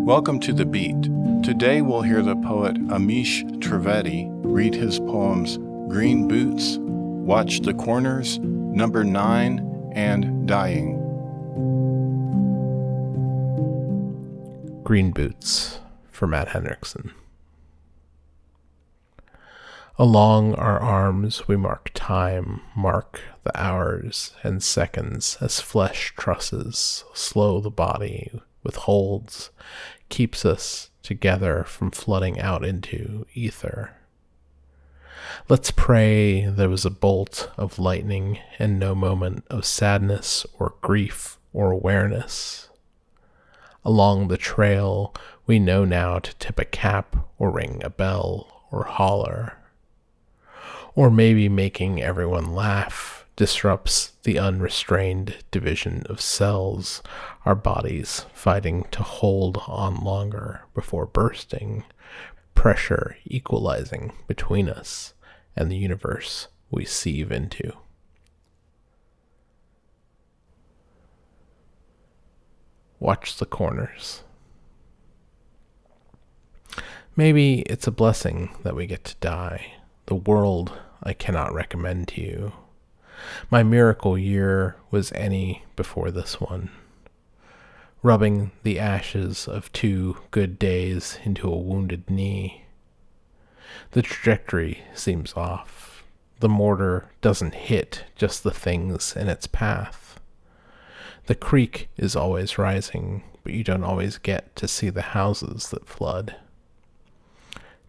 Welcome to The Beat. Today we'll hear the poet Amish Trivedi read his poems Green Boots, Watch the Corners, Number 9, and Dying. Green Boots for Matt Hendrickson. Along our arms we mark time, mark the hours and seconds as flesh trusses slow the body withholds, keeps us together from flooding out into ether. Let's pray there was a bolt of lightning and no moment of sadness or grief or awareness. Along the trail we know now to tip a cap or ring a bell or holler. Or maybe making everyone laugh disrupts the unrestrained division of cells, our bodies fighting to hold on longer before bursting, pressure equalizing between us and the universe we sieve into. Watch the corners. Maybe it's a blessing that we get to die. The world I cannot recommend to you. My miracle year was any before this one. Rubbing the ashes of 2 good days into a wounded knee. The trajectory seems off. The mortar doesn't hit just the things in its path. The creek is always rising, but you don't always get to see the houses that flood.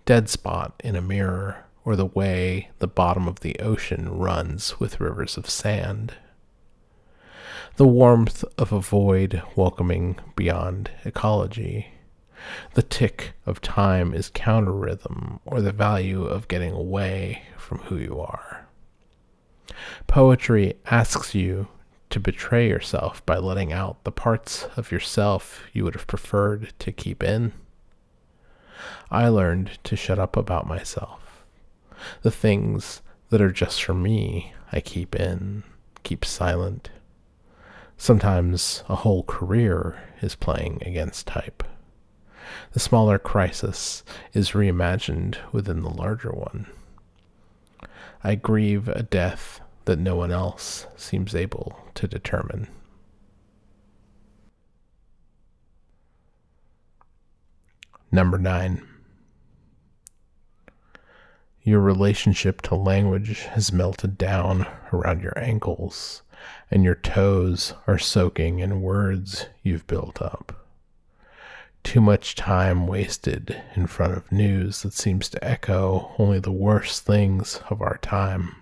Dead spot in a mirror, or the way the bottom of the ocean runs with rivers of sand. The warmth of a void welcoming beyond ecology. The tick of time is counter-rhythm, or the value of getting away from who you are. Poetry asks you to betray yourself by letting out the parts of yourself you would have preferred to keep in. I learned to shut up about myself. The things that are just for me, I keep in, keep silent. Sometimes a whole career is playing against type. The smaller crisis is reimagined within the larger one. I grieve a death that no one else seems able to determine. Number 9. Your relationship to language has melted down around your ankles, and your toes are soaking in words you've built up. Too much time wasted in front of news that seems to echo only the worst things of our time.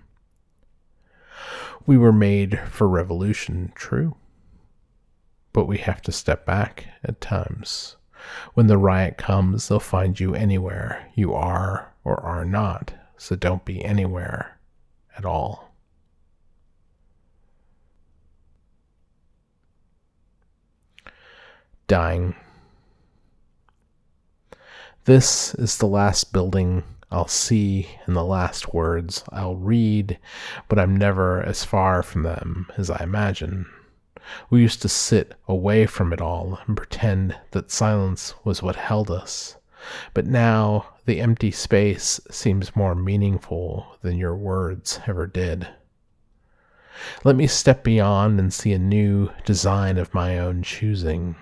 We were made for revolution, true, but we have to step back at times. When the riot comes, they'll find you anywhere you are or are not, so don't be anywhere at all. Dying. This is the last building I'll see and the last words I'll read, but I'm never as far from them as I imagine. We used to sit away from it all and pretend that silence was what held us. But now the empty space seems more meaningful than your words ever did. Let me step beyond and see a new design of my own choosing.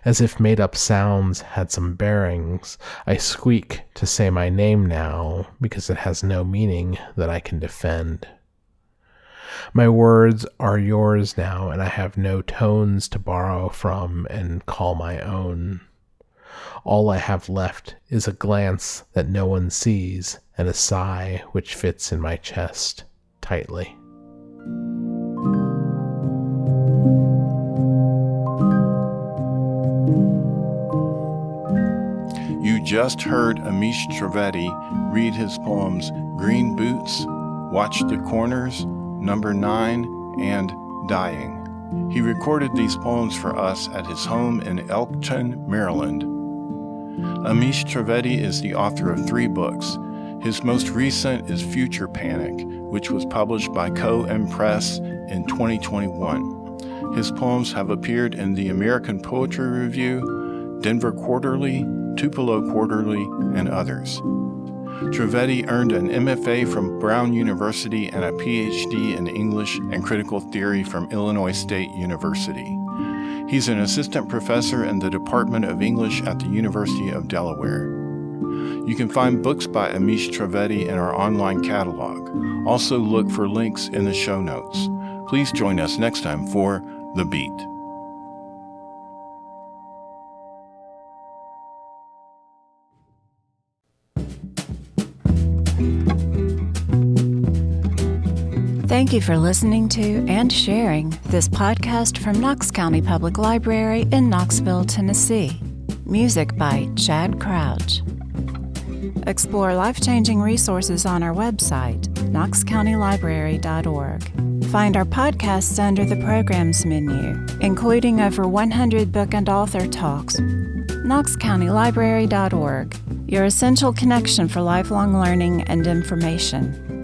As if made-up sounds had some bearings, I squeak to say my name now because it has no meaning that I can defend. My words are yours now, and I have no tones to borrow from and call my own. All I have left is a glance that no one sees and a sigh which fits in my chest tightly. You just heard Amish Trivedi read his poems Green Boots, Watch the Corners, Number 9, and Dying. He recorded these poems for us at his home in Elkton, Maryland. Amish Trivedi is the author of 3 books. His most recent is FuturePanic, which was published by Co-M Press in 2021. His poems have appeared in the American Poetry Review, Denver Quarterly, Tupelo Quarterly, and others. Trivedi earned an MFA from Brown University and a PhD in English and Critical Theory from Illinois State University. He's an assistant professor in the Department of English at the University of Delaware. You can find books by Amish Trivedi in our online catalog. Also look for links in the show notes. Please join us next time for The Beat. Thank you for listening to and sharing this podcast from Knox County Public Library in Knoxville, Tennessee. Music by Chad Crouch. Explore life-changing resources on our website, knoxcountylibrary.org. Find our podcasts under the Programs menu, including over 100 book and author talks. knoxcountylibrary.org, your essential connection for lifelong learning and information.